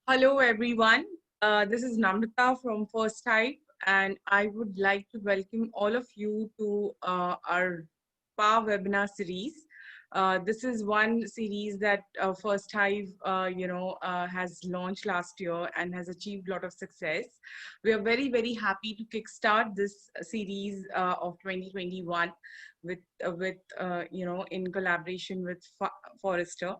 Hello, everyone. This is Namrata from First Type, and I would like to welcome all of you to our Power webinar series. This is one series that First Hive, has launched last year and has achieved a lot of success. We are very, very happy to kickstart this series of 2021 in collaboration with Forrester.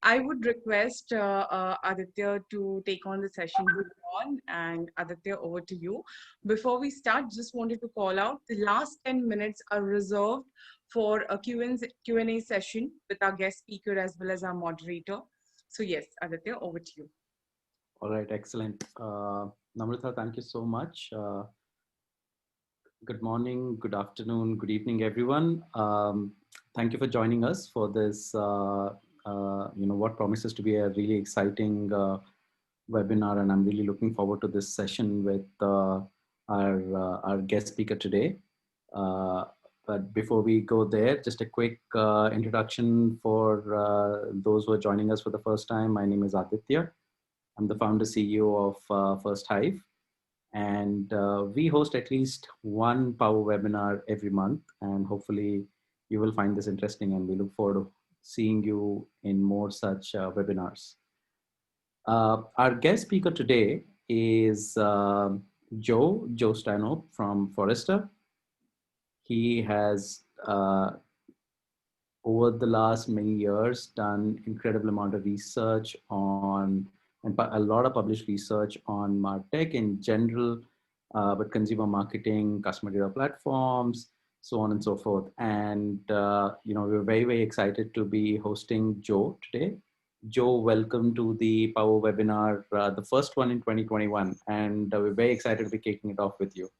I would request Aditya to take on the session with on, and Aditya, over to you. Before we start, just wanted to call out the last 10 minutes are reserved for a Q&A session with our guest speaker as well as our moderator. So yes, Aditya, over to you. All right, excellent. Namrata, thank you so much. Good morning, good afternoon, good evening, everyone. Thank you for joining us for this, what promises to be a really exciting webinar, and I'm really looking forward to this session with our guest speaker today. But before we go there, just a quick introduction for those who are joining us for the first time. My name is Aditya. I'm the founder CEO of First Hive, and we host at least one power webinar every month, and hopefully you will find this interesting, and we look forward to seeing you in more such webinars. Our guest speaker today is Joe Stanhope from Forrester. He has over the last many years done incredible amount of research on and a lot of published research on MarTech in general, but consumer marketing, customer data platforms, so on and so forth. And we're very, very excited to be hosting Joe today. Joe, welcome to the Power webinar, the first one in 2021, and we're very excited to be kicking it off with you.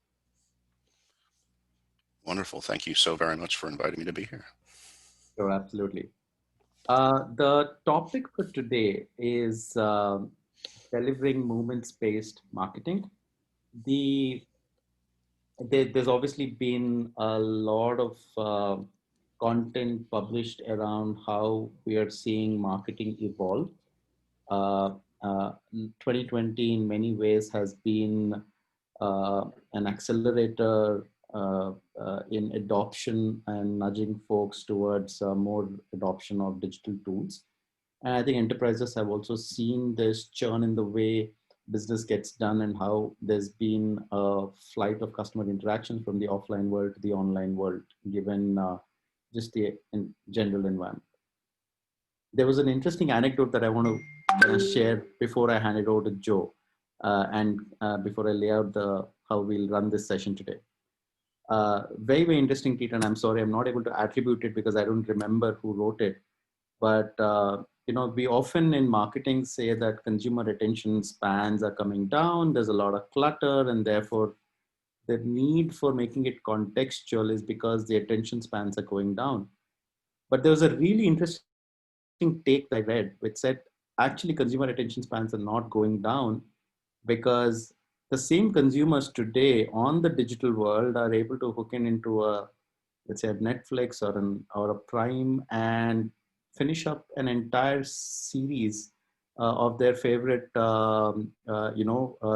Wonderful. Thank you so very much for inviting me to be here. Sure, absolutely. The topic for today is delivering movements-based marketing. There's obviously been a lot of content published around how we are seeing marketing evolve. 2020 in many ways has been an accelerator in adoption and nudging folks towards more adoption of digital tools. And I think enterprises have also seen this churn in the way business gets done and how there's been a flight of customer interaction from the offline world to the online world, given just the general environment. There was an interesting anecdote that I want to share before I hand it over to Joe, and before I lay out how we'll run this session today. Very, very interesting, Peter, and I'm sorry I'm not able to attribute it because I don't remember who wrote it. But we often in marketing say that consumer attention spans are coming down. There's a lot of clutter, and therefore the need for making it contextual is because the attention spans are going down. But there was a really interesting take that I read, which said actually consumer attention spans are not going down because the same consumers today on the digital world are able to hook into let's say a Netflix or a Prime and finish up an entire series of their favorite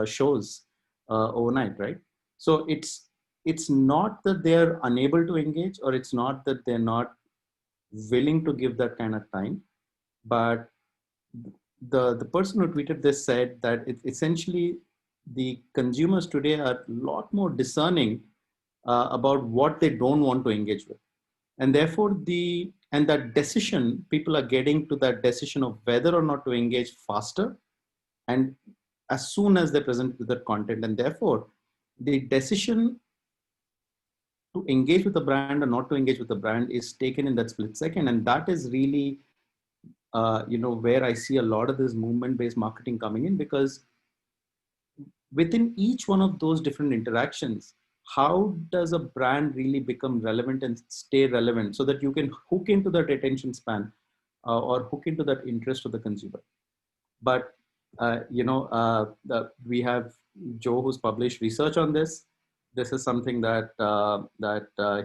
shows overnight, right? So it's not that they're unable to engage, or it's not that they're not willing to give that kind of time, but the person who tweeted this said that essentially the consumers today are a lot more discerning about what they don't want to engage with, and therefore that decision, people are getting to that decision of whether or not to engage faster and as soon as they present with that content, and therefore the decision to engage with the brand or not to engage with the brand is taken in that split second. And that is really where I see a lot of this movement-based marketing coming in, because within each one of those different interactions, how does a brand really become relevant and stay relevant so that you can hook into that attention span or hook into that interest of the consumer? But we have Joe who's published research on this. This is something that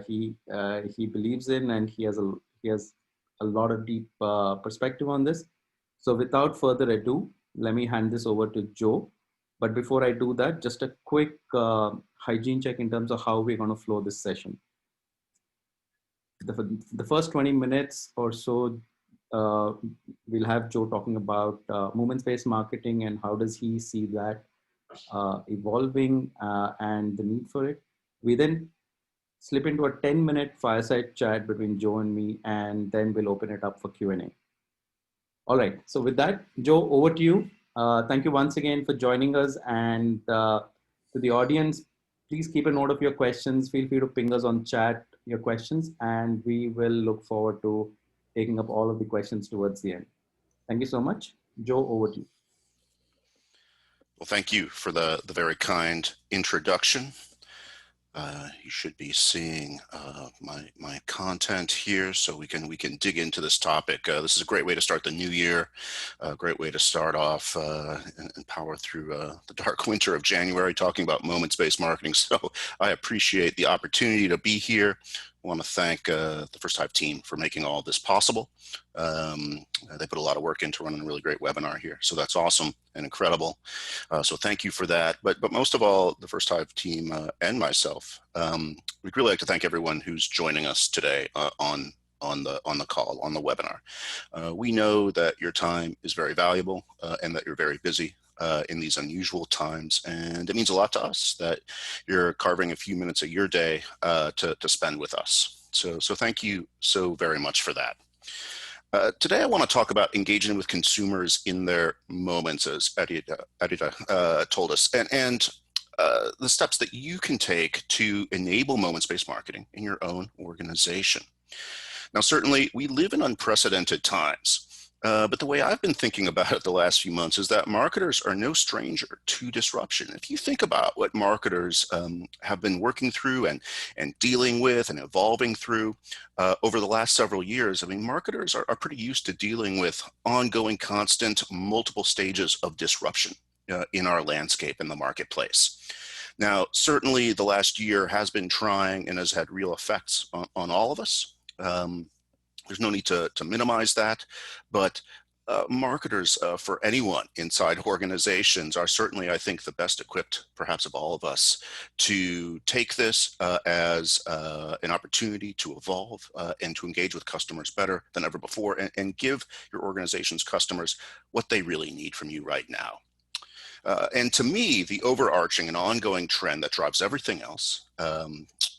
he believes in, and he has a lot of deep perspective on this. So without further ado, let me hand this over to Joe. But before I do that, just a quick hygiene check in terms of how we're going to flow this session. The first 20 minutes or so, we'll have Joe talking about movement-based marketing and how does he see that evolving and the need for it. We then slip into a 10-minute fireside chat between Joe and me, and then we'll open it up for Q&A. All right, so with that, Joe, over to you. Thank you once again for joining us, and to the audience, please keep a note of your questions. Feel free to ping us on chat your questions, and we will look forward to taking up all of the questions towards the end. Thank you so much. Joe, over to you. Well, thank you for the very kind introduction. You should be seeing my content here, so we can dig into this topic. This is a great way to start the new year, a great way to start off and power through the dark winter of January, talking about moments-based marketing. So I appreciate the opportunity to be here. I want to thank the First Hive team for making all of this possible. They put a lot of work into running a really great webinar here, so that's awesome and incredible. So thank you for that. But most of all, the First Hive team and myself, we'd really like to thank everyone who's joining us today on the call, on the webinar. We know that your time is very valuable and that you're very busy in these unusual times, and it means a lot to us that you're carving a few minutes of your day to spend with us. So thank you so very much for that. Today, I want to talk about engaging with consumers in their moments, as Aditya told us, and the steps that you can take to enable moments-based marketing in your own organization. Now, certainly, we live in unprecedented times. But the way I've been thinking about it the last few months is that marketers are no stranger to disruption. If you think about what marketers have been working through and dealing with and evolving through over the last several years, I mean, marketers are pretty used to dealing with ongoing, constant, multiple stages of disruption in our landscape in the marketplace. Now, certainly the last year has been trying and has had real effects on all of us. There's no need to minimize that, but marketers for anyone inside organizations are certainly, I think, the best equipped, perhaps of all of us, to take this as an opportunity to evolve and to engage with customers better than ever before and give your organization's customers what they really need from you right now. And to me, the overarching and ongoing trend that drives everything else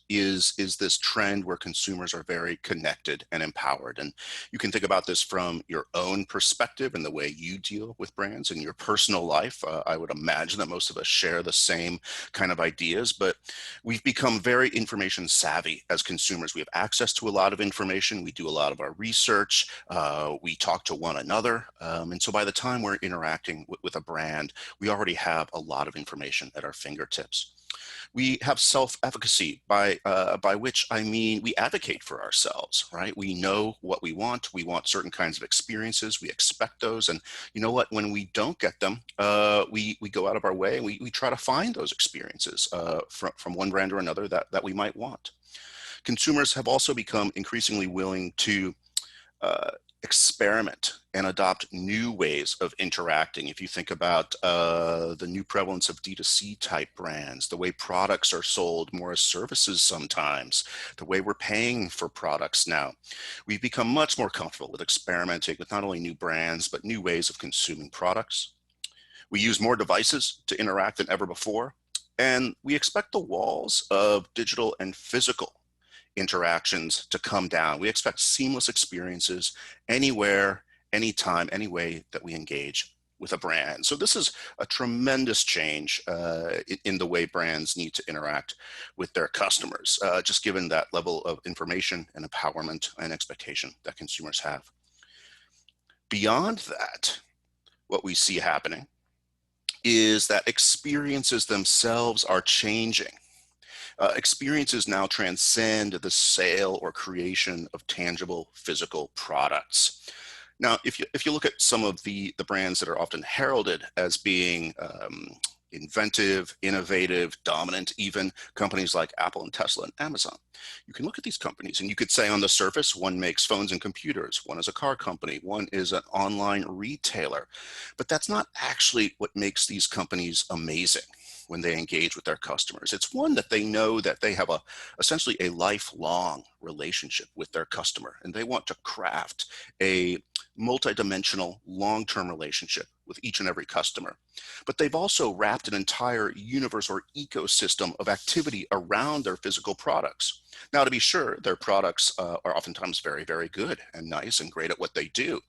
is this trend where consumers are very connected and empowered. And you can think about this from your own perspective and the way you deal with brands in your personal life. I would imagine that most of us share the same kind of ideas, but we've become very information savvy as consumers. We have access to a lot of information. We do a lot of our research. We talk to one another. And so by the time we're interacting with a brand, we already have a lot of information at our fingertips. We have self-efficacy, by which I mean we advocate for ourselves, right? We know what we want. We want certain kinds of experiences. We expect those. And you know what? When we don't get them, we go out of our way and we try to find those experiences from one brand or another that we might want. Consumers have also become increasingly willing to experiment and adopt new ways of interacting. If you think about the new prevalence of D2C type brands, the way products are sold more as services sometimes, the way we're paying for products now, we've become much more comfortable with experimenting with not only new brands, but new ways of consuming products. We use more devices to interact than ever before, and we expect the walls of digital and physical interactions to come down. We expect seamless experiences anywhere, anytime, any way that we engage with a brand. So this is a tremendous change in the way brands need to interact with their customers, just given that level of information and empowerment and expectation that consumers have. Beyond that, what we see happening is that experiences themselves are changing. Experiences now transcend the sale or creation of tangible physical products. Now, if you look at some of the brands that are often heralded as being inventive, innovative, dominant, even companies like Apple and Tesla and Amazon. You can look at these companies and you could say on the surface, one makes phones and computers, one is a car company, one is an online retailer. But that's not actually what makes these companies amazing when they engage with their customers. It's one that they know that they have essentially a lifelong relationship with their customer, and they want to craft a multidimensional long-term relationship with each and every customer. But they've also wrapped an entire universe or ecosystem of activity around their physical products. Now, to be sure, their products are oftentimes very, very good and nice and great at what they do,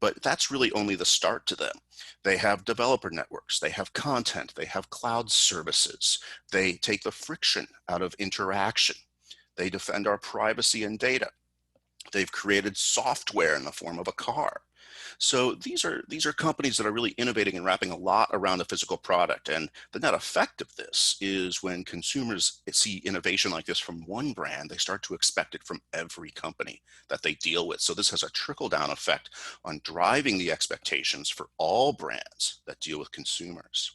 but that's really only the start to them. They have developer networks, they have content, they have cloud services, they take the friction out of interaction, they defend our privacy and data. They've created software in the form of a car. So these are companies that are really innovating and wrapping a lot around the physical product. And the net effect of this is when consumers see innovation like this from one brand, they start to expect it from every company that they deal with. So this has a trickle-down effect on driving the expectations for all brands that deal with consumers.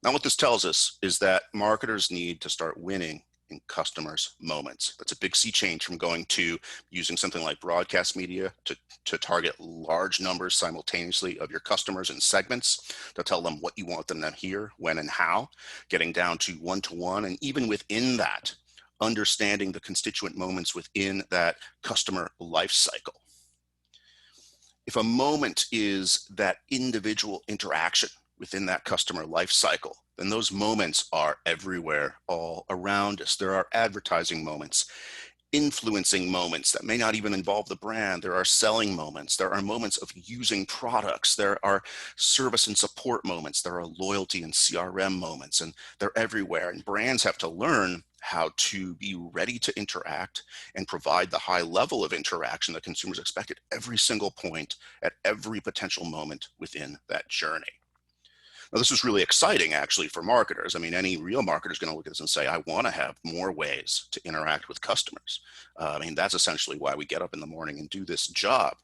Now, what this tells us is that marketers need to start winning in customers' moments. That's a big sea change from going to using something like broadcast media to target large numbers simultaneously of your customers and segments, to tell them what you want them to hear, when and how, getting down to one-to-one, and even within that, understanding the constituent moments within that customer life cycle. If a moment is that individual interaction within that customer life cycle, then those moments are everywhere, all around us. There are advertising moments, influencing moments that may not even involve the brand. There are selling moments. There are moments of using products. There are service and support moments. There are loyalty and CRM moments, and they're everywhere. And brands have to learn how to be ready to interact and provide the high level of interaction that consumers expect at every single point, at every potential moment within that journey. Now, this is really exciting, actually, for marketers. I mean, any real marketer is going to look at this and say, I want to have more ways to interact with customers. I mean, that's essentially why we get up in the morning and do this job.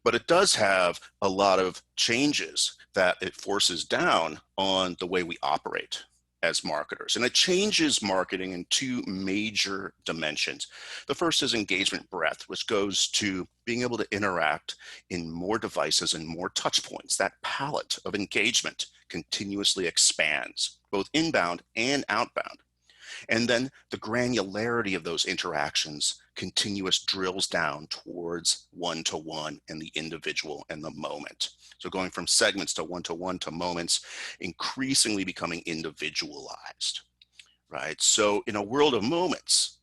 But it does have a lot of changes that it forces down on the way we operate as marketers. And it changes marketing in two major dimensions. The first is engagement breadth, which goes to being able to interact in more devices and more touch points. That palette of engagement continuously expands, both inbound and outbound. And then the granularity of those interactions continuous drills down towards one-to-one and the individual and the moment. So going from segments to one-to-one to moments, increasingly becoming individualized, right? So in a world of moments,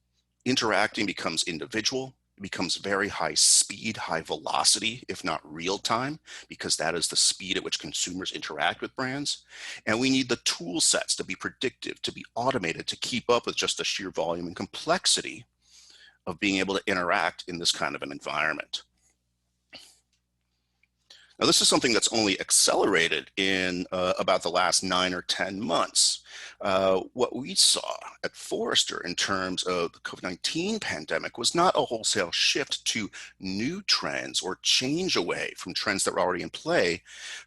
interacting becomes individual, it becomes very high speed, high velocity, if not real time, because that is the speed at which consumers interact with brands. And we need the tool sets to be predictive, to be automated, to keep up with just the sheer volume and complexity of being able to interact in this kind of an environment. Now, this is something that's only accelerated in about the last 9 or 10 months. What we saw at Forrester in terms of the COVID-19 pandemic was not a wholesale shift to new trends or change away from trends that were already in play,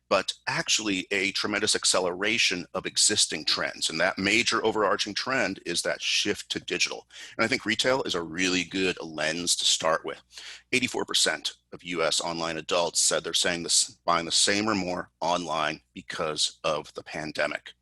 but actually a tremendous acceleration of existing trends. And that major overarching trend is that shift to digital. And I think retail is a really good lens to start with. 84% of US online adults said they're saying this, buying the same or more online because of the pandemic.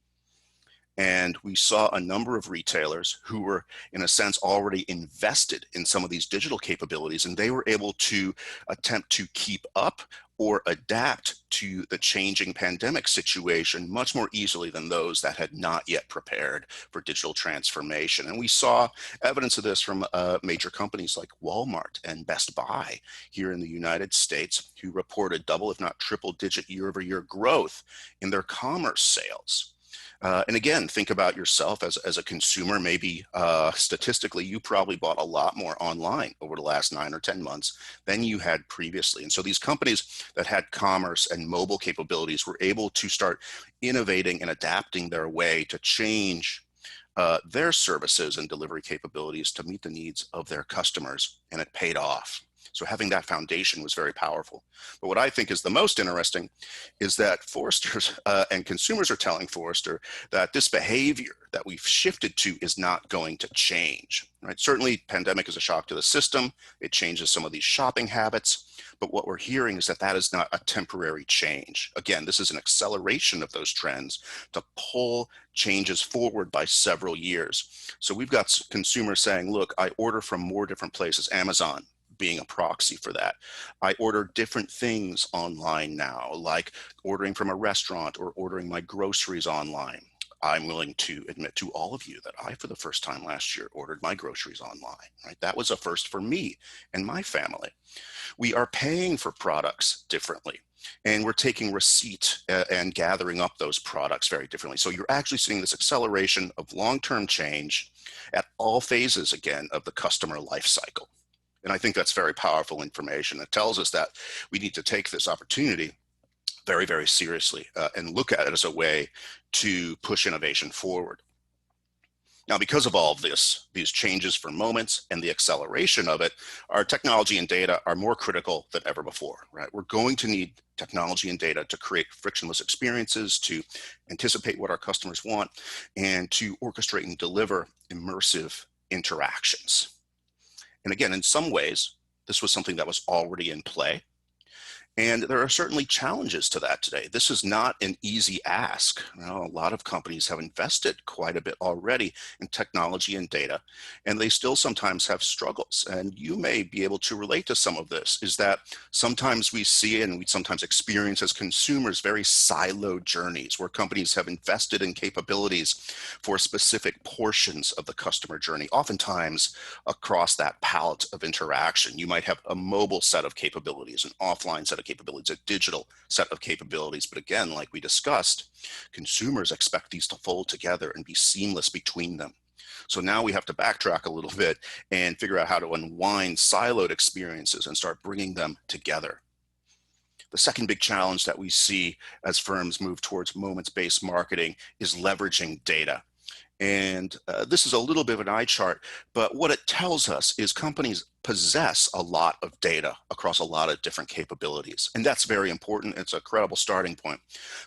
And we saw a number of retailers who were, in a sense, already invested in some of these digital capabilities, and they were able to attempt to keep up or adapt to the changing pandemic situation much more easily than those that had not yet prepared for digital transformation. And we saw evidence of this from major companies like Walmart and Best Buy here in the United States, who reported double, if not triple digit year-over-year growth in their commerce sales. And again, think about yourself as a consumer. Maybe statistically, you probably bought a lot more online over the last 9 or 10 months than you had previously. And so these companies that had commerce and mobile capabilities were able to start innovating and adapting their way to change their services and delivery capabilities to meet the needs of their customers, and it paid off. So having that foundation was very powerful. But what I think is the most interesting is that Forrester's and consumers are telling Forrester that this behavior that we've shifted to is not going to change, right? Certainly pandemic is a shock to the system. It changes some of these shopping habits. But what we're hearing is that that is not a temporary change. Again, this is an acceleration of those trends to pull changes forward by several years. So we've got consumers saying, look, I order from more different places, Amazon being a proxy for that. I order different things online now, like ordering from a restaurant or ordering my groceries online. I'm willing to admit to all of you that I, for the first time last year, ordered my groceries online, right? That was a first for me and my family. We are paying for products differently, and we're taking receipt and gathering up those products very differently. So you're actually seeing this acceleration of long-term change at all phases, again, of the customer life cycle. And I think that's very powerful information. It tells us that we need to take this opportunity very, very seriously and look at it as a way to push innovation forward. Now, because of all of this, these changes for moments and the acceleration of it, our technology and data are more critical than ever before, right? We're going to need technology and data to create frictionless experiences, to anticipate what our customers want, and to orchestrate and deliver immersive interactions. And again, in some ways, this was something that was already in play. And there are certainly challenges to that today. This is not an easy ask. You know, a lot of companies have invested quite a bit already in technology and data, and they still sometimes have struggles. And you may be able to relate to some of this, is that sometimes we see and we sometimes experience as consumers very siloed journeys where companies have invested in capabilities for specific portions of the customer journey, oftentimes across that palette of interaction. You might have a mobile set of capabilities, an offline set of capabilities, a digital set of capabilities. But again, like we discussed, consumers expect these to fold together and be seamless between them. So now we have to backtrack a little bit and figure out how to unwind siloed experiences and start bringing them together. The second big challenge that we see as firms move towards moments-based marketing is leveraging data. And this is a little bit of an eye chart, but what it tells us is companies possess a lot of data across a lot of different capabilities. And that's very important. It's a credible starting point.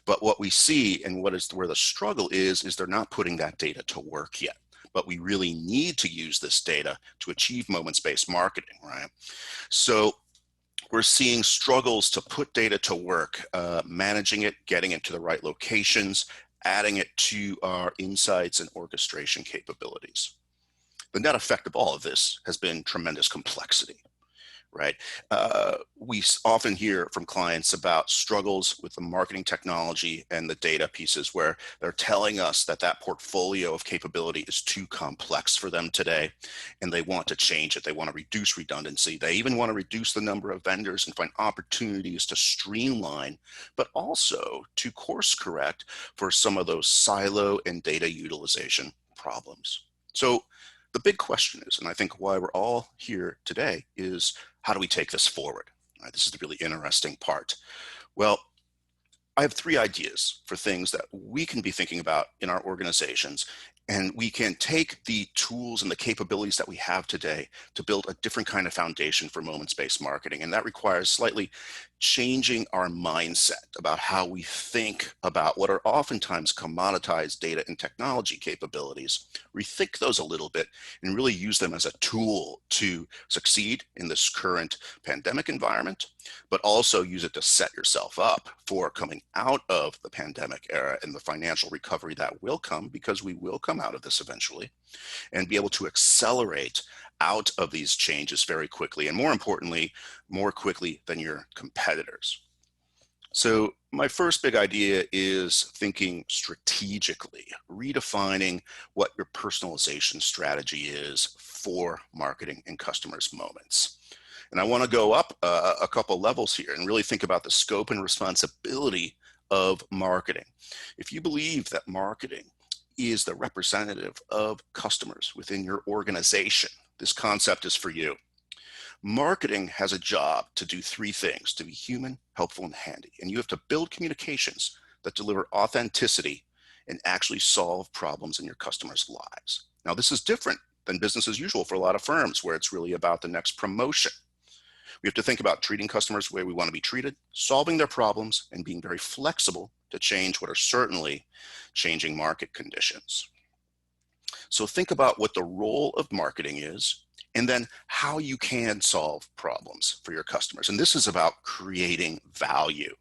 But what we see and where the struggle is they're not putting that data to work yet. But we really need to use this data to achieve moments-based marketing, right? So we're seeing struggles to put data to work, managing it, getting it to the right locations, adding it to our insights and orchestration capabilities. The net effect of all of this has been tremendous complexity, right? We often hear from clients about struggles with the marketing technology and the data pieces where they're telling us that that portfolio of capability is too complex for them today, and they want to change it. They want to reduce redundancy. They even want to reduce the number of vendors and find opportunities to streamline, but also to course correct for some of those silo and data utilization problems. So the big question is, and I think why we're all here today, is how do we take this forward? Right, this is the really interesting part. Well, I have three ideas for things that we can be thinking about in our organizations, and we can take the tools and the capabilities that we have today to build a different kind of foundation for moments-based marketing. And that requires slightly changing our mindset about how we think about what are oftentimes commoditized data and technology capabilities, rethink those a little bit and really use them as a tool to succeed in this current pandemic environment, but also use it to set yourself up for coming out of the pandemic era and the financial recovery that will come, because we will come out of this eventually, and be able to accelerate out of these changes very quickly, and more importantly, more quickly than your competitors. So my first big idea is thinking strategically, redefining what your personalization strategy is for marketing in customers' moments. And I want to go up a couple levels here and really think about the scope and responsibility of marketing. If you believe that marketing is the representative of customers within your organization, this concept is for you. Marketing has a job to do three things: to be human, helpful, and handy. And you have to build communications that deliver authenticity and actually solve problems in your customers' lives. Now, this is different than business as usual for a lot of firms, where it's really about the next promotion. We have to think about treating customers the way we want to be treated, solving their problems, and being very flexible to change what are certainly changing market conditions. So think about what the role of marketing is, and then how you can solve problems for your customers. And this is about creating value.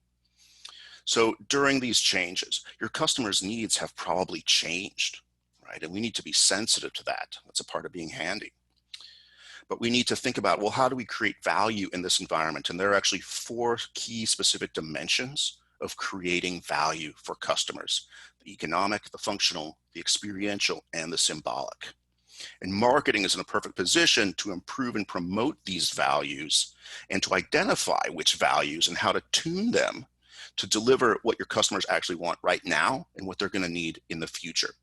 So during these changes, your customers' needs have probably changed, right? And we need to be sensitive to that. That's a part of being handy. But we need to think about, well, how do we create value in this environment? And there are actually 4 key specific dimensions of creating value for customers: the economic, the functional, the experiential, and the symbolic. And marketing is in a perfect position to improve and promote these values and to identify which values and how to tune them to deliver what your customers actually want right now and what they're going to need in the future.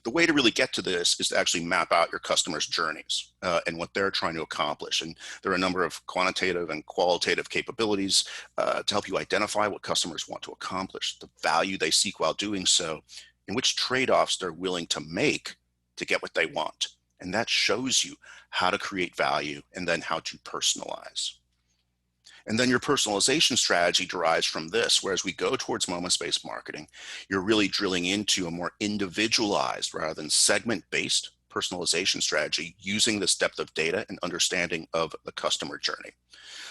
The way to really get to this is to actually map out your customers' journeys and what they're trying to accomplish. And there are a number of quantitative and qualitative capabilities to help you identify what customers want to accomplish, the value they seek while doing so, and which trade-offs they're willing to make to get what they want. And that shows you how to create value and then how to personalize. And then your personalization strategy derives from this, whereas we go towards moments-based marketing, you're really drilling into a more individualized rather than segment-based personalization strategy using this depth of data and understanding of the customer journey.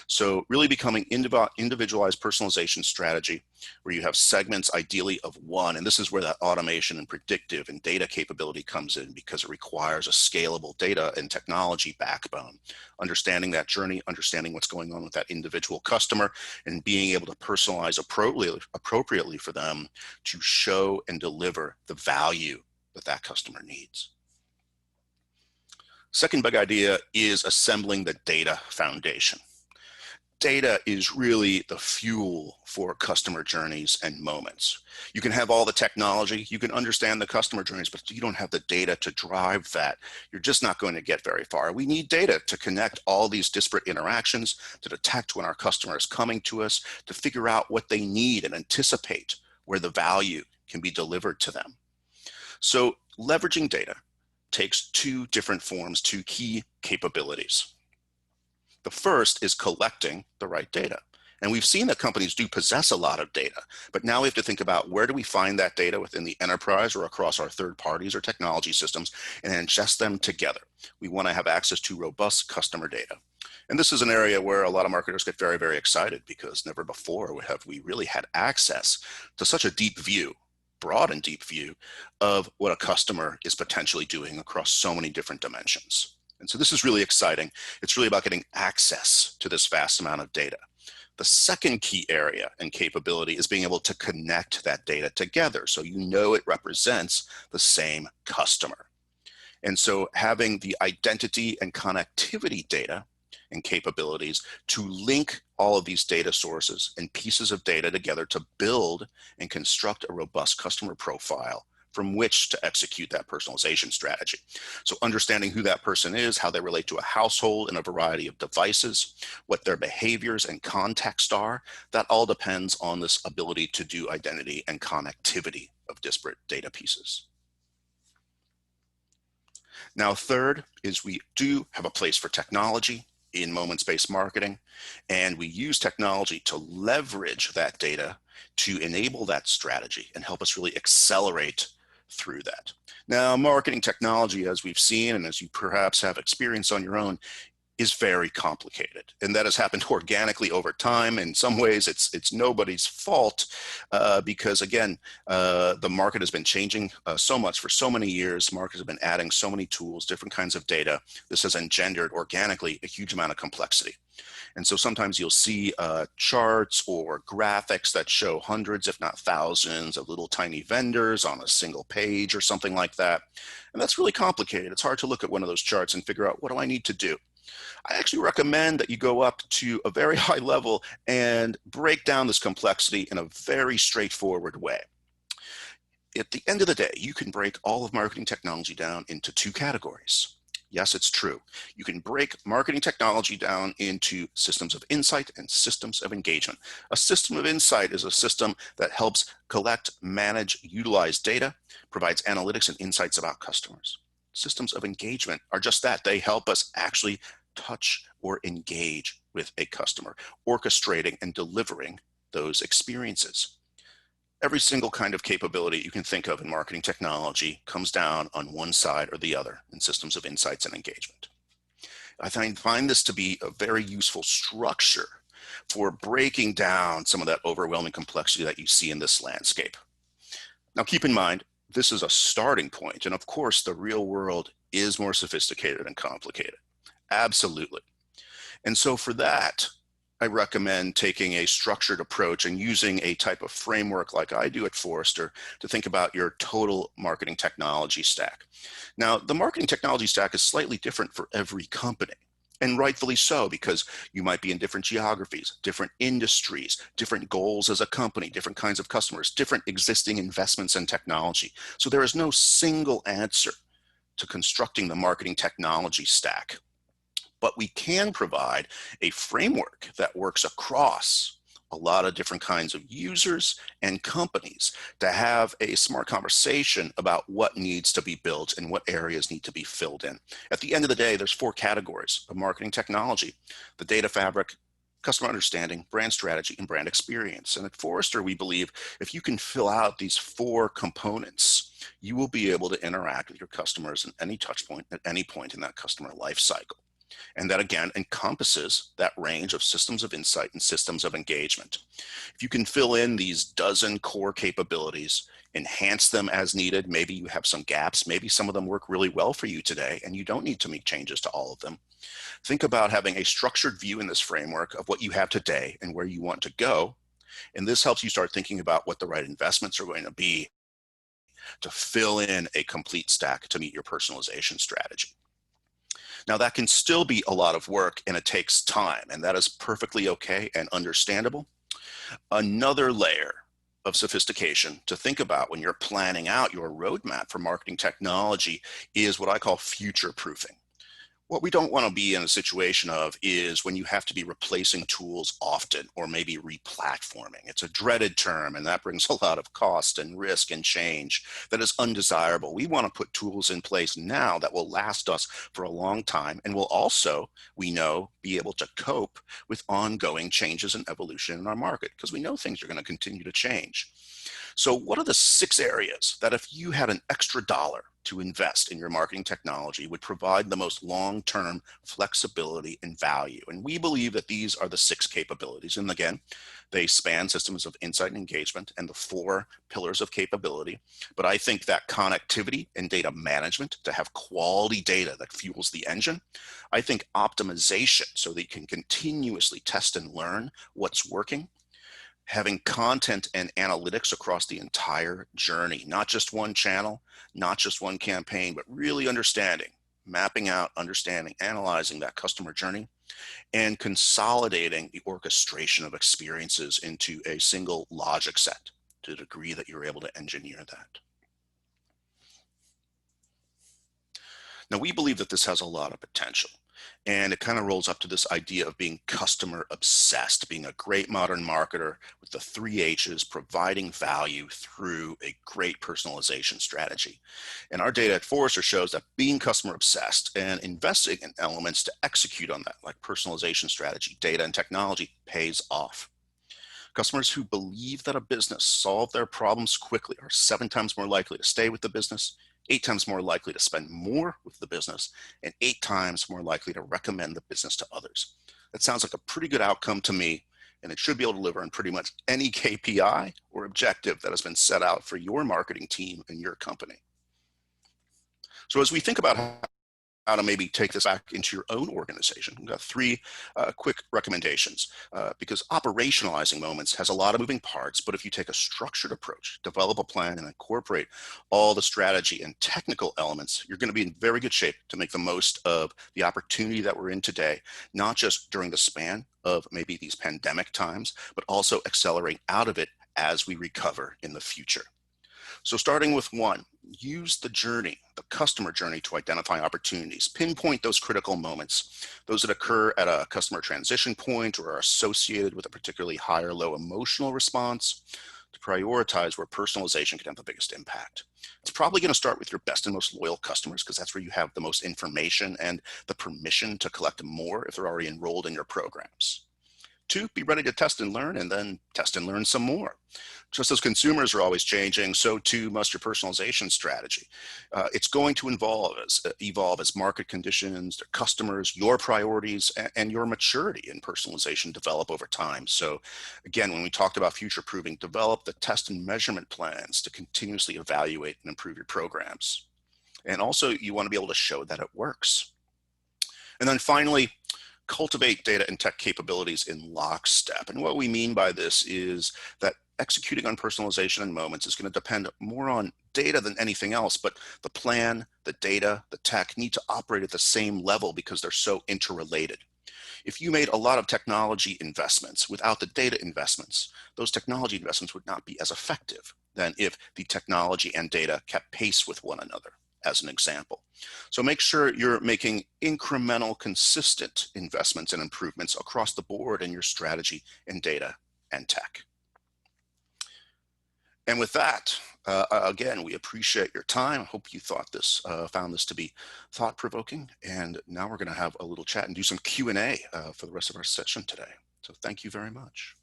So really becoming individualized personalization strategy where you have segments ideally of 1. And this is where that automation and predictive and data capability comes in, because it requires a scalable data and technology backbone. Understanding that journey, understanding what's going on with that individual customer, and being able to personalize appropriately for them to show and deliver the value that that customer needs. Second big idea is assembling the data foundation. Data is really the fuel for customer journeys and moments. You can have all the technology, you can understand the customer journeys, but if you don't have the data to drive that, you're just not going to get very far. We need data to connect all these disparate interactions, to detect when our customer is coming to us, to figure out what they need and anticipate where the value can be delivered to them. So leveraging data takes 2 different forms, 2 key capabilities. The first is collecting the right data. And we've seen that companies do possess a lot of data, but now we have to think about where do we find that data within the enterprise or across our third parties or technology systems and ingest them together. We want to have access to robust customer data. And this is an area where a lot of marketers get very, very excited, because never before have we really had access to such a deep view, broad and deep view of what a customer is potentially doing across so many different dimensions. And so this is really exciting. It's really about getting access to this vast amount of data. The second key area and capability is being able to connect that data together so you know it represents the same customer. And so having the identity and connectivity data and capabilities to link all of these data sources and pieces of data together to build and construct a robust customer profile from which to execute that personalization strategy. So understanding who that person is, how they relate to a household and a variety of devices, what their behaviors and context are, that all depends on this ability to do identity and connectivity of disparate data pieces. Now, third is we do have a place for technology in moments-based marketing, and we use technology to leverage that data to enable that strategy and help us really accelerate through that. Now, marketing technology, as we've seen and as you perhaps have experienced on your own, is very complicated, and that has happened organically over time. In some ways, it's nobody's fault because, again, the market has been changing so much for so many years. Marketers have been adding so many tools, different kinds of data. This has engendered organically a huge amount of complexity. And so sometimes you'll see charts or graphics that show hundreds, if not thousands, of little tiny vendors on a single page or something like that. And that's really complicated. It's hard to look at one of those charts and figure out, what do I need to do? I actually recommend that you go up to a very high level and break down this complexity in a very straightforward way. At the end of the day, you can break all of marketing technology down into 2 categories. Yes, it's true. You can break marketing technology down into systems of insight and systems of engagement. A system of insight is a system that helps collect, manage, utilize data, provides analytics and insights about customers. Systems of engagement are just that. They help us actually touch or engage with a customer, orchestrating and delivering those experiences. Every single kind of capability you can think of in marketing technology comes down on one side or the other in systems of insights and engagement. I find this to be a very useful structure for breaking down some of that overwhelming complexity that you see in this landscape. Now, keep in mind, this is a starting point, and of course, the real world is more sophisticated and complicated. Absolutely. And so for that, I recommend taking a structured approach and using a type of framework like I do at Forrester to think about your total marketing technology stack. Now, the marketing technology stack is slightly different for every company, and rightfully so, because you might be in different geographies, different industries, different goals as a company, different kinds of customers, different existing investments in technology. So there is no single answer to constructing the marketing technology stack. But we can provide a framework that works across a lot of different kinds of users and companies to have a smart conversation about what needs to be built and what areas need to be filled in. At the end of the day, there's 4 categories of marketing technology: the data fabric, customer understanding, brand strategy, and brand experience. And at Forrester, we believe if you can fill out these 4 components, you will be able to interact with your customers at any touch point at any point in that customer life cycle. And that again encompasses that range of systems of insight and systems of engagement. If you can fill in these dozen core capabilities, enhance them as needed, maybe you have some gaps, maybe some of them work really well for you today and you don't need to make changes to all of them. Think about having a structured view in this framework of what you have today and where you want to go. And this helps you start thinking about what the right investments are going to be to fill in a complete stack to meet your personalization strategy. Now, that can still be a lot of work and it takes time, and that is perfectly okay and understandable. Another layer of sophistication to think about when you're planning out your roadmap for marketing technology is what I call future proofing. What we don't want to be in a situation of is when you have to be replacing tools often or maybe replatforming. It's a dreaded term and that brings a lot of cost and risk and change that is undesirable. We want to put tools in place now that will last us for a long time and will also, we know, be able to cope with ongoing changes and evolution in our market because we know things are going to continue to change. So what are the 6 areas that if you had an extra dollar to invest in your marketing technology would provide the most long-term flexibility and value? And we believe that these are the 6 capabilities. And again, they span systems of insight and engagement and the 4 pillars of capability. But I think that connectivity and data management to have quality data that fuels the engine. I think optimization so that you can continuously test and learn what's working. Having content and analytics across the entire journey, not just one channel, not just one campaign, but really understanding, mapping out, understanding, analyzing that customer journey, and consolidating the orchestration of experiences into a single logic set to the degree that you're able to engineer that. Now, we believe that this has a lot of potential. And it kind of rolls up to this idea of being customer obsessed, being a great modern marketer with the 3 H's, providing value through a great personalization strategy. And our data at Forrester shows that being customer obsessed and investing in elements to execute on that, like personalization strategy, data, and technology, pays off. Customers who believe that a business solved their problems quickly are 7 times more likely to stay with the business, 8 times more likely to spend more with the business, and 8 times more likely to recommend the business to others. That sounds like a pretty good outcome to me, and it should be able to deliver on pretty much any KPI or objective that has been set out for your marketing team and your company. So as we think about how to maybe take this back into your own organization, we've got 3 quick recommendations because operationalizing Moments has a lot of moving parts, but if you take a structured approach, develop a plan and incorporate all the strategy and technical elements, you're going to be in very good shape to make the most of the opportunity that we're in today, not just during the span of maybe these pandemic times, but also accelerate out of it as we recover in the future. So starting with 1, use the journey, the customer journey to identify opportunities. Pinpoint those critical moments, those that occur at a customer transition point or are associated with a particularly high or low emotional response. to prioritize where personalization can have the biggest impact. It's probably going to start with your best and most loyal customers, because that's where you have the most information and the permission to collect more if they're already enrolled in your programs. 2, be ready to test and learn, and then test and learn some more. Just as consumers are always changing, so too must your personalization strategy. It's going to evolve as market conditions, their customers, your priorities, and your maturity in personalization develop over time. So again, when we talked about future-proofing, develop the test and measurement plans to continuously evaluate and improve your programs. And also, you want to be able to show that it works. And then finally, cultivate data and tech capabilities in lockstep. And what we mean by this is that executing on personalization in moments is going to depend more on data than anything else, but the plan, the data, the tech need to operate at the same level because they're so interrelated. If you made a lot of technology investments without the data investments, those technology investments would not be as effective than if the technology and data kept pace with one another, as an example. So make sure you're making incremental, consistent investments and improvements across the board in your strategy in data and tech. And with that, again, we appreciate your time. I hope you found this to be thought-provoking. And now we're going to have a little chat and do some Q&A for the rest of our session today. So thank you very much.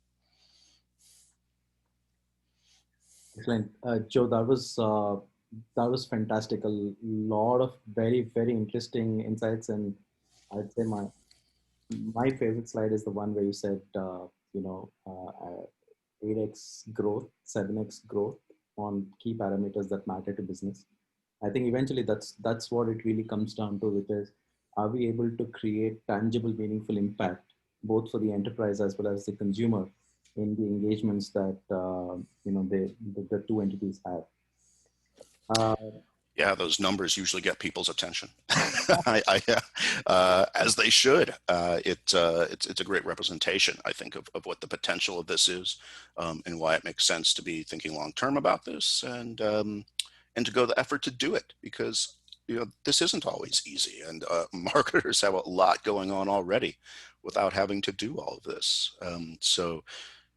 Excellent. Joe, that was fantastic. A lot of very, very interesting insights. And I'd say my favorite slide is the one where you said, 8x growth, 7x growth on key parameters that matter to business. I think eventually that's what it really comes down to, which is, are we able to create tangible, meaningful impact, both for the enterprise as well as the consumer, in the engagements that the two entities have. Yeah, those numbers usually get people's attention, as they should. It's a great representation, I think, of what the potential of this is, and why it makes sense to be thinking long term about this, and to go the effort to do it, because this isn't always easy, and marketers have a lot going on already without having to do all of this. So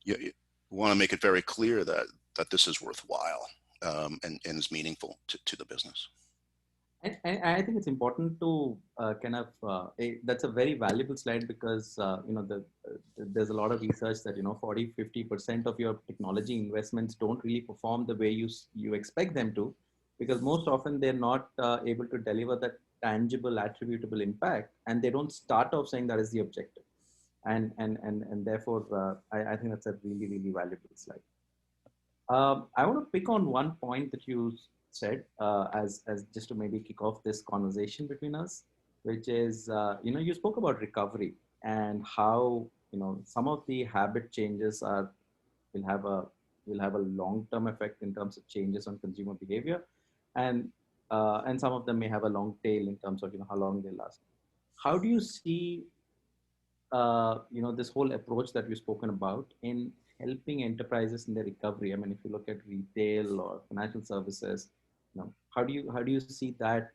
you want to make it very clear that this is worthwhile. And is meaningful to the business. I think it's important to that's a very valuable slide, because there's a lot of research that 40-50% of your technology investments don't really perform the way you expect them to, because most often they're not able to deliver that tangible, attributable impact, and they don't start off saying that is the objective, and therefore I think that's a really, really valuable slide. I want to pick on one point that you said as just to maybe kick off this conversation between us, which is you spoke about recovery and how some of the habit changes will have a long-term effect in terms of changes on consumer behavior, and some of them may have a long tail in terms of how long they last. How do you see this whole approach that we've spoken about in helping enterprises in their recovery? I mean, if you look at retail or financial services, how do you see that?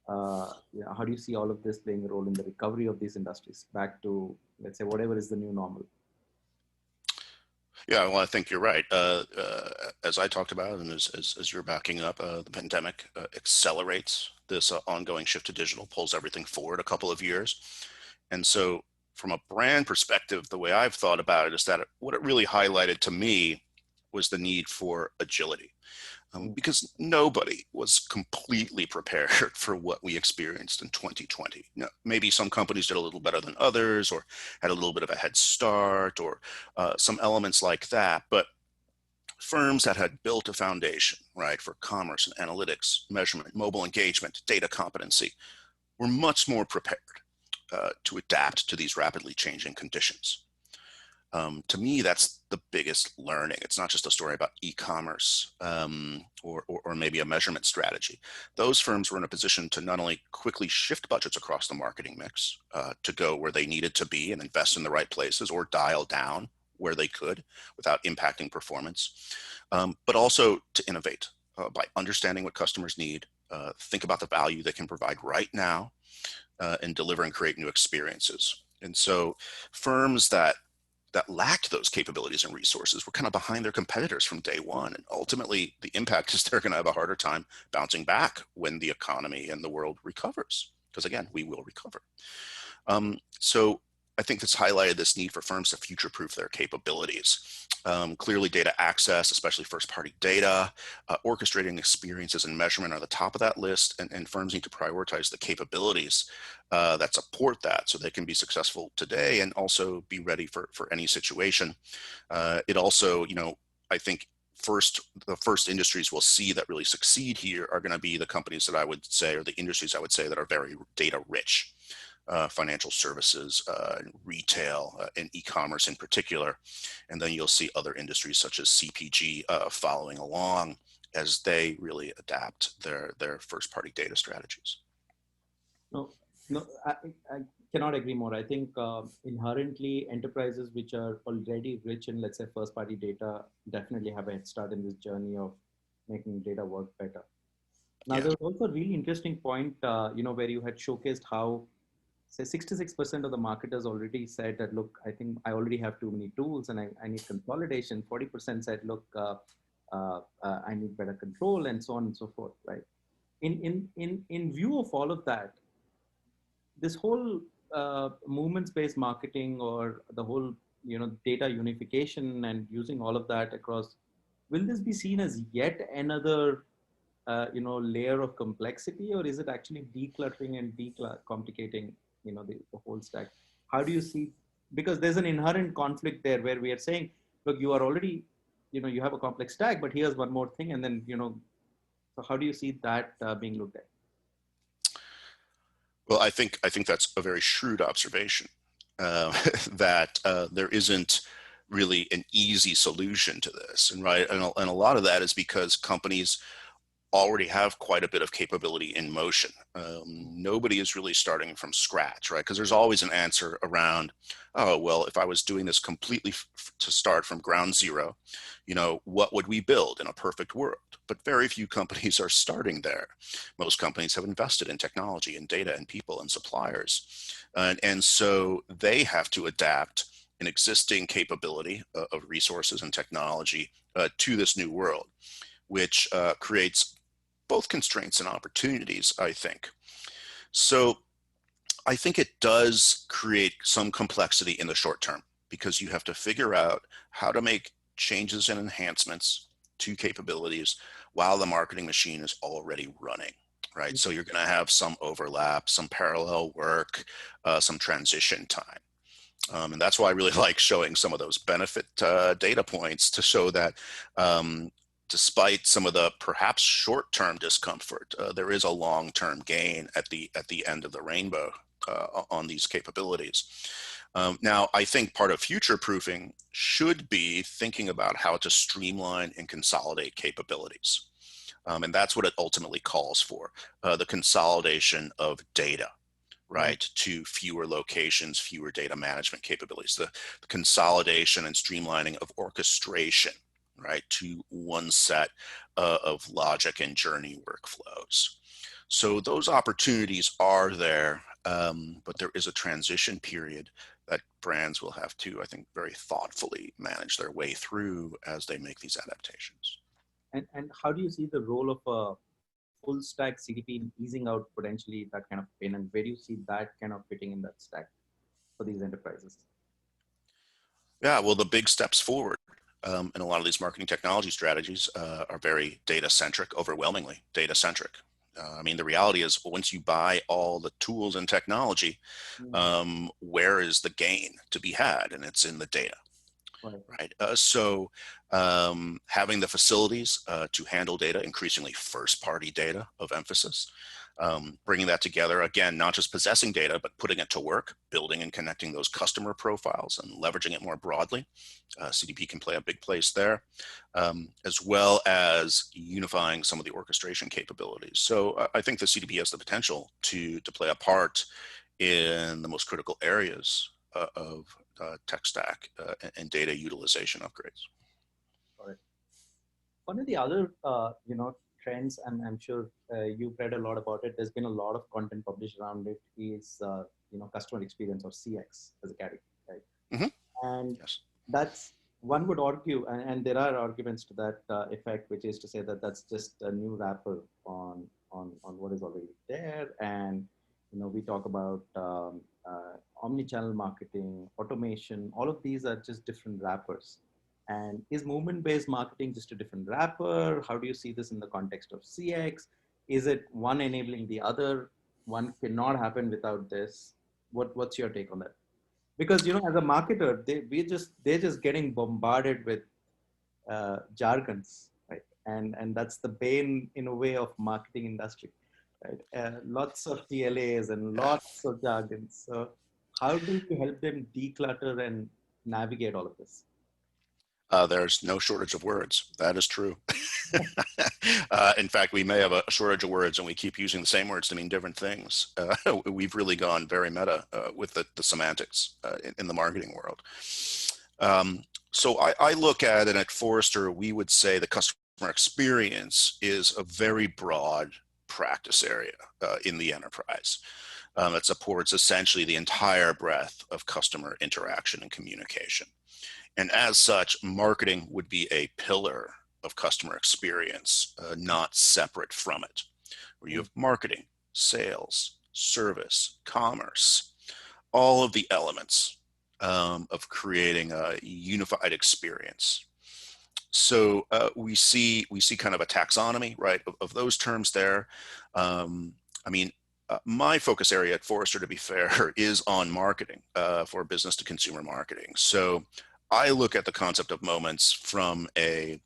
How do you see all of this playing a role in the recovery of these industries back to, let's say, whatever is the new normal? Yeah, well, I think you're right. As I talked about, and as you're backing up, the pandemic accelerates this ongoing shift to digital, pulls everything forward a couple of years. And so from a brand perspective, the way I've thought about it is that what it really highlighted to me was the need for agility, because nobody was completely prepared for what we experienced in 2020. Now, maybe some companies did a little better than others, or had a little bit of a head start, or some elements like that. But firms that had built a foundation, right, for commerce and analytics, measurement, mobile engagement, data competency, were much more prepared to adapt to these rapidly changing conditions. To me, that's the biggest learning. It's not just a story about e-commerce or maybe a measurement strategy. Those firms were in a position to not only quickly shift budgets across the marketing mix to go where they needed to be and invest in the right places, or dial down where they could without impacting performance, but also to innovate by understanding what customers need, think about the value they can provide right now, and deliver and create new experiences. And so firms that that lacked those capabilities and resources were kind of behind their competitors from day one. And ultimately, the impact is they're going to have a harder time bouncing back when the economy and the world recovers. Because again, we will recover. So I think this highlighted this need for firms to future-proof their capabilities. Clearly, data access, especially first-party data, orchestrating experiences and measurement are the top of that list, and firms need to prioritize the capabilities that support that so they can be successful today and also be ready for any situation. It also, I think the first industries we'll see that really succeed here are going to be the companies that I would say, or the industries I would say, that are very data rich. Financial services, retail, and e-commerce in particular. And then you'll see other industries such as CPG following along as they really adapt their first-party data strategies. No, no, I cannot agree more. I think inherently enterprises which are already rich in, let's say, first-party data definitely have a head start in this journey of making data work better. Now, Yeah. there was also a really interesting point, where you had showcased how, say, 66% of the marketers already said that, look, I think I already have too many tools and I need consolidation. 40% said, look, I need better control, and so on and so forth, right? In view of all of that, this whole movement-based marketing, or the whole, data unification and using all of that across, will this be seen as yet another layer of complexity, or is it actually decluttering and complicating, the whole stack? How do you see, because there's an inherent conflict there where we are saying, look, you are already, you have a complex stack, but here's one more thing. And then, so how do you see that being looked at? Well, I think that's a very shrewd observation, that there isn't really an easy solution to this, and right, and a lot of that is because companies already have quite a bit of capability in motion. Nobody is really starting from scratch, right? Because there's always an answer around, oh, well, if I was doing this completely to start from ground zero, what would we build in a perfect world? But very few companies are starting there. Most companies have invested in technology and data and people and suppliers. And so they have to adapt an existing capability of resources and technology to this new world, which creates both constraints and opportunities, I think. So I think it does create some complexity in the short term, because you have to figure out how to make changes and enhancements to capabilities while the marketing machine is already running, right? So you're going to have some overlap, some parallel work, some transition time. And that's why I really like showing some of those benefit data points to show that despite some of the perhaps short-term discomfort, there is a long-term gain at the end of the rainbow on these capabilities. Now, I think part of future-proofing should be thinking about how to streamline and consolidate capabilities. And that's what it ultimately calls for, the consolidation of data, right, to fewer locations, fewer data management capabilities, the consolidation and streamlining of orchestration, right, to one set of logic and journey workflows. So those opportunities are there, but there is a transition period that brands will have to, I think, very thoughtfully manage their way through as they make these adaptations. And how do you see the role of a full stack CDP in easing out potentially that kind of pain, and where do you see that kind of fitting in that stack for these enterprises? Yeah, well, the big steps forward in a lot of these marketing technology strategies are very data-centric, overwhelmingly data-centric. I mean, the reality is, once you buy all the tools and technology, where is the gain to be had? And it's in the data, right? So having the facilities to handle data, increasingly first-party data of emphasis, bringing that together, again, not just possessing data, but putting it to work, building and connecting those customer profiles and leveraging it more broadly. CDP can play a big place there, as well as unifying some of the orchestration capabilities. So I think the CDP has the potential to play a part in the most critical areas of tech stack and data utilization upgrades. One of the other, trends, and I'm sure you've read a lot about it, there's been a lot of content published around it, is, customer experience, or CX as a category, right? Mm-hmm. And Yes. that's, one would argue, and there are arguments to that effect, which is to say that that's just a new wrapper on what is already there. And we talk about omni-channel marketing, automation. All of these are just different wrappers. And is movement-based marketing just a different wrapper? How do you see this in the context of CX? Is it one enabling the other? One cannot happen without this. What's your take on that? Because as a marketer, they're just getting bombarded with jargons, right? And that's the bane in a way of marketing industry, right? Lots of TLAs and Yeah. lots of jargons. So how do you help them declutter and navigate all of this? There's no shortage of words. That is true. In fact, we may have a shortage of words and we keep using the same words to mean different things. We've really gone very meta with the semantics in the marketing world. So I look at it at Forrester, we would say the customer experience is a very broad practice area in the enterprise. It supports essentially the entire breadth of customer interaction and communication. And as such, marketing would be a pillar of customer experience, not separate from it, where you have marketing, sales, service, commerce, all of the elements of creating a unified experience. So we see kind of a taxonomy, right, of those terms there. I mean, my focus area at Forrester, to be fair, is on marketing for business to consumer marketing. So I look at the concept of moments from a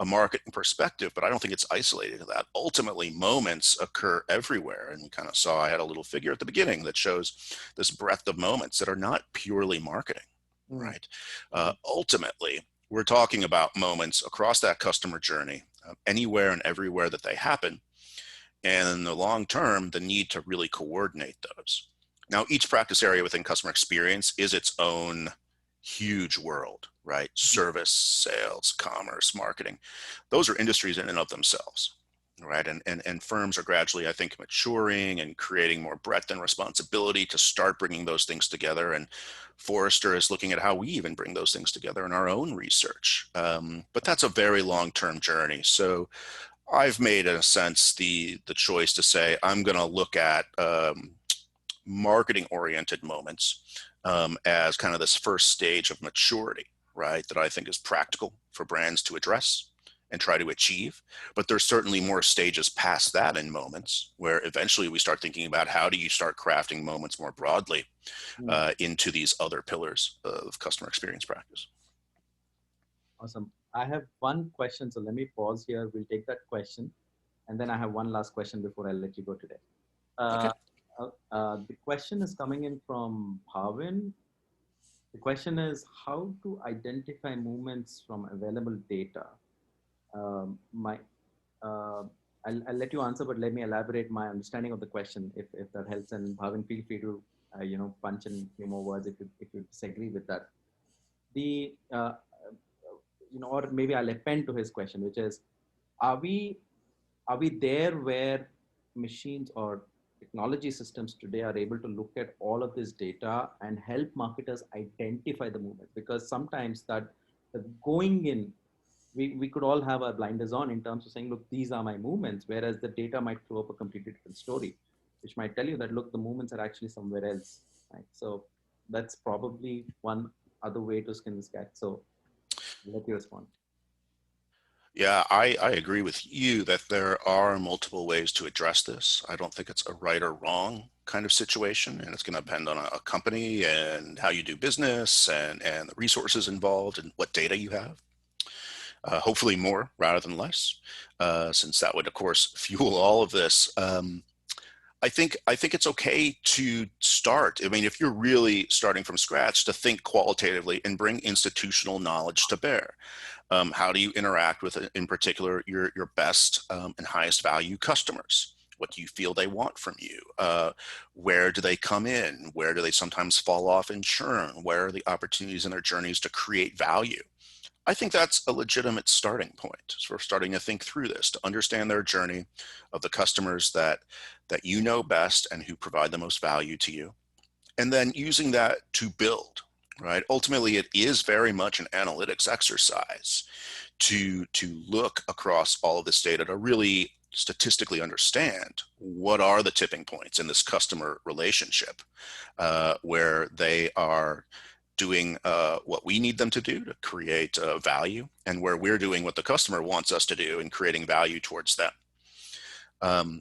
marketing perspective, but I don't think it's isolated to that. Ultimately, moments occur everywhere. And we kind of saw, I had a little figure at the beginning that shows this breadth of moments that are not purely marketing, right? Ultimately, we're talking about moments across that customer journey, anywhere and everywhere that they happen. And in the long term, the need to really coordinate those. Now, each practice area within customer experience is its own huge world, right? Service, sales, commerce, marketing. Those are industries in and of themselves, right? And firms are gradually, I think, maturing and creating more breadth and responsibility to start bringing those things together. And Forrester is looking at how we even bring those things together in our own research. But that's a very long-term journey. So I've made, in a sense, the choice to say, I'm going to look at marketing oriented moments as kind of this first stage of maturity, right? That I think is practical for brands to address and try to achieve. But there's certainly more stages past that in moments where eventually we start thinking about how do you start crafting moments more broadly into these other pillars of customer experience practice. Awesome. I have one question, so let me pause here. We'll take that question. And then I have one last question before I let you go today. Okay. The question is coming in from Bhavin. The question is how to identify movements from available data. I'll let you answer, but let me elaborate my understanding of the question if that helps. And Bhavin, feel free to punch in a few more words if you disagree with that. The or maybe I'll append to his question, which is, are we there where machines or technology systems today are able to look at all of this data and help marketers identify the movement? Because sometimes that going in, we could all have our blinders on in terms of saying, look, these are my movements, whereas the data might throw up a completely different story, which might tell you that, look, the movements are actually somewhere else, right? So that's probably one other way to skin this cat. So I'll let you respond. Yeah, I agree with you that there are multiple ways to address this. I don't think it's a right or wrong kind of situation, and it's going to depend on a company and how you do business and the resources involved and what data you have. Hopefully more rather than less, since that would, of course, fuel all of this. I think it's okay to start. I mean, if you're really starting from scratch, to think qualitatively and bring institutional knowledge to bear. How do you interact with, in particular, your best and highest value customers? What do you feel they want from you? Where do they come in? Where do they sometimes fall off in churn? Where are the opportunities in their journeys to create value? I think that's a legitimate starting point for starting to think through this, to understand their journey of the customers that you know best and who provide the most value to you. And then using that to build, right? Ultimately, it is very much an analytics exercise to look across all of this data to really statistically understand what are the tipping points in this customer relationship where they are doing what we need them to do to create value, and where we're doing what the customer wants us to do in creating value towards them.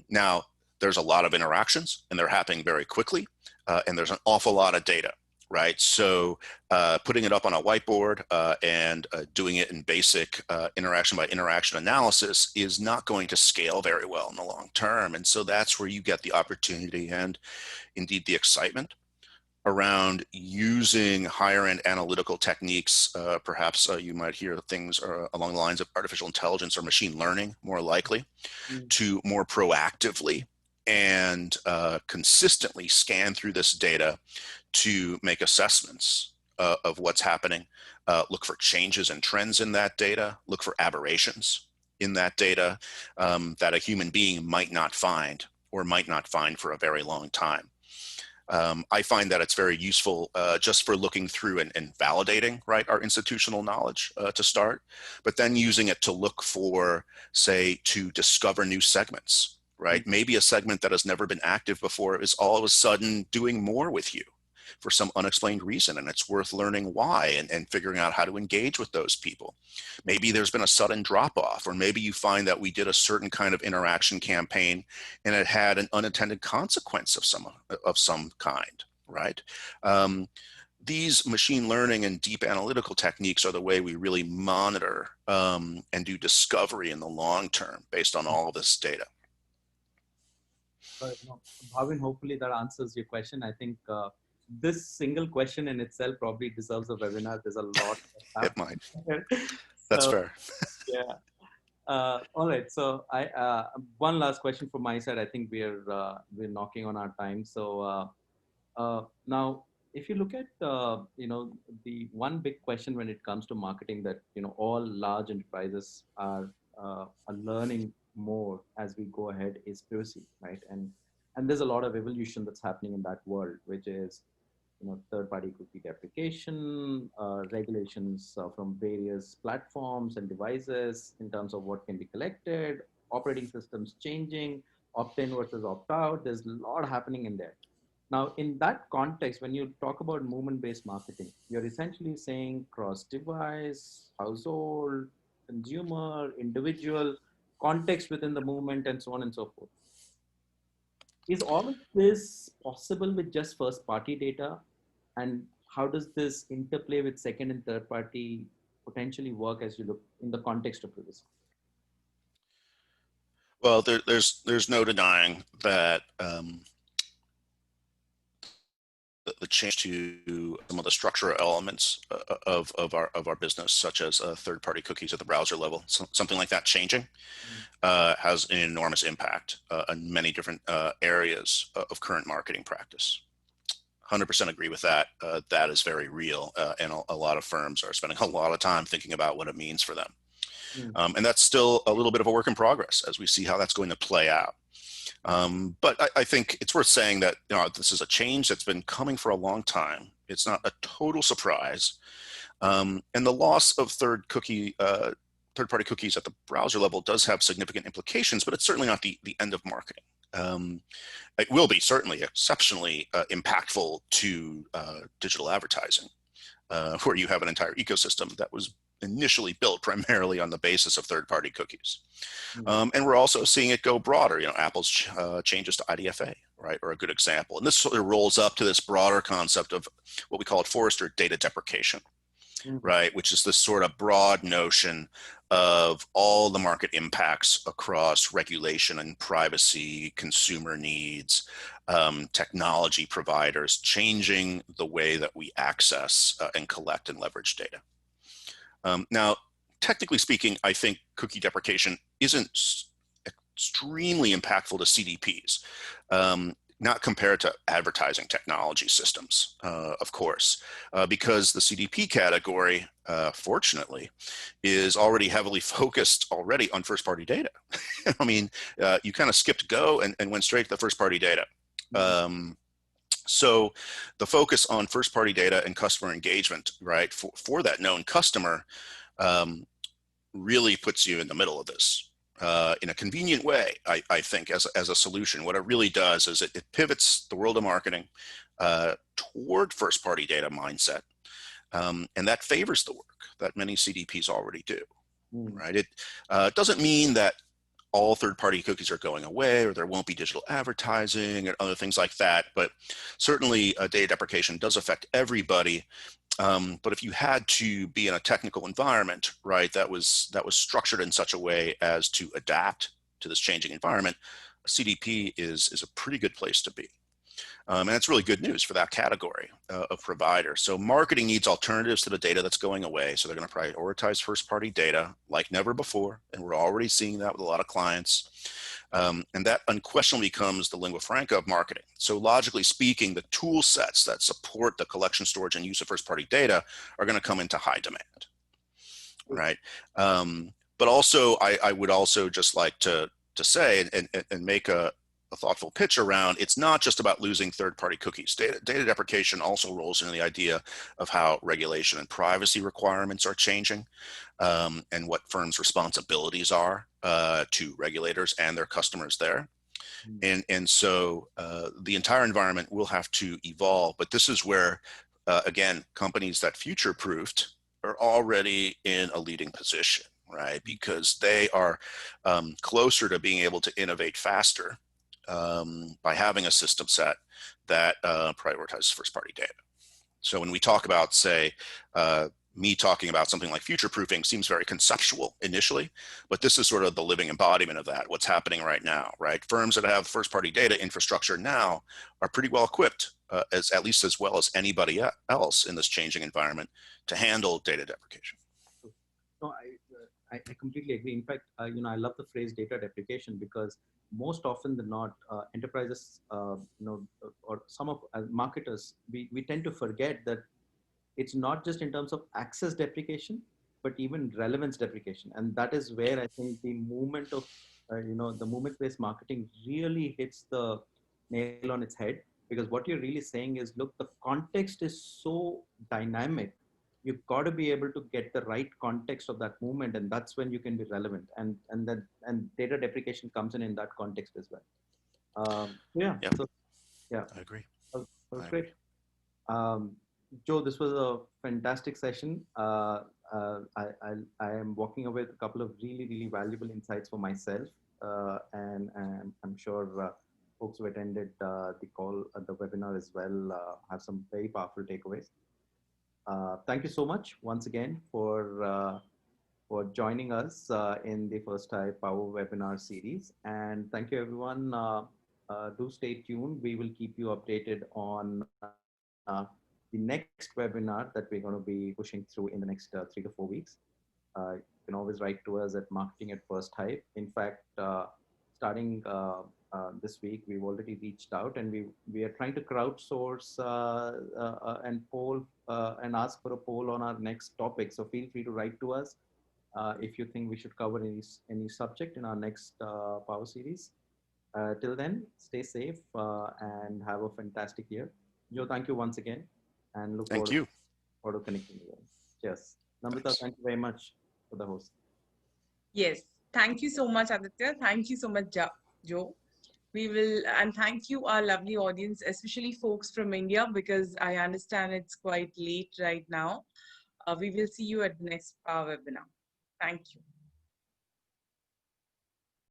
Now, there's a lot of interactions and they're happening very quickly, and there's an awful lot of data, right? So putting it up on a whiteboard and doing it in basic interaction by interaction analysis is not going to scale very well in the long term. And so that's where you get the opportunity and indeed the excitement around using higher end analytical techniques. Perhaps you might hear things along the lines of artificial intelligence or machine learning, more likely, to more proactively and consistently scan through this data to make assessments of what's happening, look for changes and trends in that data, look for aberrations in that data that a human being might not find or might not find for a very long time. I find that it's very useful just for looking through and validating, right, our institutional knowledge to start, but then using it to look for, say, to discover new segments, right? Maybe a segment that has never been active before is all of a sudden doing more with you for some unexplained reason, and it's worth learning why and figuring out how to engage with those people. Maybe there's been a sudden drop off, or maybe you find that we did a certain kind of interaction campaign and it had an unintended consequence of some kind, right? These machine learning and deep analytical techniques are the way we really monitor and do discovery in the long term based on all of this data. Bhavin, hopefully that answers your question. I think this single question in itself probably deserves a webinar. There's a lot. It might. That's fair. Yeah. All right. So one last question from my side. I think we're knocking on our time. So now, if you look at the one big question when it comes to marketing that all large enterprises are learning more as we go ahead is privacy, right? And there's a lot of evolution that's happening in that world, which is third-party cookie deprecation, regulations from various platforms and devices in terms of what can be collected, operating systems changing, opt-in versus opt-out. There's a lot happening in there. Now, in that context, when you talk about movement-based marketing, you're essentially saying cross-device, household, consumer, individual, context within the movement, and so on and so forth. Is all of this possible with just first-party data? And how does this interplay with second and third party potentially work as you look in the context of privacy? Well, there's no denying that the change to some of the structural elements of our business, such as third-party cookies at the browser level, something like that changing, has an enormous impact on many different areas of current marketing practice. 100% agree with that. That is very real, and a lot of firms are spending a lot of time thinking about what it means for them. And that's still a little bit of a work in progress as we see how that's going to play out. But I think it's worth saying that this is a change that's been coming for a long time. It's not a total surprise. And the loss of third-party cookies at the browser level does have significant implications, but it's certainly not the end of marketing. It will be certainly exceptionally impactful to digital advertising, where you have an entire ecosystem that was initially built primarily on the basis of third-party cookies. And we're also seeing it go broader. Apple's changes to IDFA, right, are a good example. And this sort of rolls up to this broader concept of what we call at Forrester data deprecation, right, which is this sort of broad notion of all the market impacts across regulation and privacy, consumer needs, technology providers, changing the way that we access and collect and leverage data. Now, technically speaking, I think cookie deprecation isn't extremely impactful to CDPs, not compared to advertising technology systems, of course, because the CDP category, fortunately, is already heavily focused already on first-party data. I mean, you kind of skipped go and went straight to the first-party data. So the focus on first party data and customer engagement, right, for that known customer really puts you in the middle of this in a convenient way, I think, as a solution. What it really does is it pivots the world of marketing toward first party data mindset. And that favors the work that many CDPs already do, right? It doesn't mean that all third-party cookies are going away or there won't be digital advertising and other things like that, but certainly data deprecation does affect everybody. But if you had to be in a technical environment, right, that was structured in such a way as to adapt to this changing environment, a CDP is a pretty good place to be. And that's really good news for that category of provider. So marketing needs alternatives to the data that's going away. So they're going to prioritize first party data like never before. And we're already seeing that with a lot of clients. And that unquestionably becomes the lingua franca of marketing. So logically speaking, the tool sets that support the collection, storage, and use of first party data are going to come into high demand, right? But also, I would also just like to say and make a thoughtful pitch around, it's not just about losing third-party cookies. Data deprecation also rolls into the idea of how regulation and privacy requirements are changing and what firms' responsibilities are to regulators and their customers there. And so the entire environment will have to evolve, but this is where, again, companies that future-proofed are already in a leading position, right? Because they are closer to being able to innovate faster by having a system set that prioritizes first party data. So when we talk about, say, me talking about something like future proofing seems very conceptual initially, but this is sort of the living embodiment of that, what's happening right now, right? Firms that have first party data infrastructure now are pretty well equipped, at least as well as anybody else in this changing environment to handle data deprecation. No, I completely agree. In fact, I love the phrase data deprecation because most often than not, enterprises, or some of marketers, we tend to forget that it's not just in terms of access deprecation, but even relevance deprecation. And that is where I think the movement of, the movement-based marketing really hits the nail on its head. Because what you're really saying is, look, the context is so dynamic. You've got to be able to get the right context of that movement, and that's when you can be relevant. And data deprecation comes in that context as well. Yeah. So yeah, I agree. that was great. Joe, this was a fantastic session. I am walking away with a couple of really, really valuable insights for myself. And I'm sure folks who attended the call, the webinar as well, have some very powerful takeaways. Thank you so much once again for joining us in the First Type Power Webinar series. And thank you, everyone. Do stay tuned. We will keep you updated on the next webinar that we're going to be pushing through in the next 3 to 4 weeks. You can always write to us at marketing at First Hype. In fact, starting this week, we've already reached out and we are trying to crowdsource and poll and ask for a poll on our next topic. So feel free to write to us if you think we should cover any subject in our next Power series. Till then, stay safe and have a fantastic year. Joe, thank you once again, and look forward to connecting again. Cheers. Namrata, thank you very much for the host. Yes, thank you so much, Aditya. Thank you so much, Joe. We will, and thank you, our lovely audience, especially folks from India, because I understand it's quite late right now. We will see you at the next Power webinar. Thank you.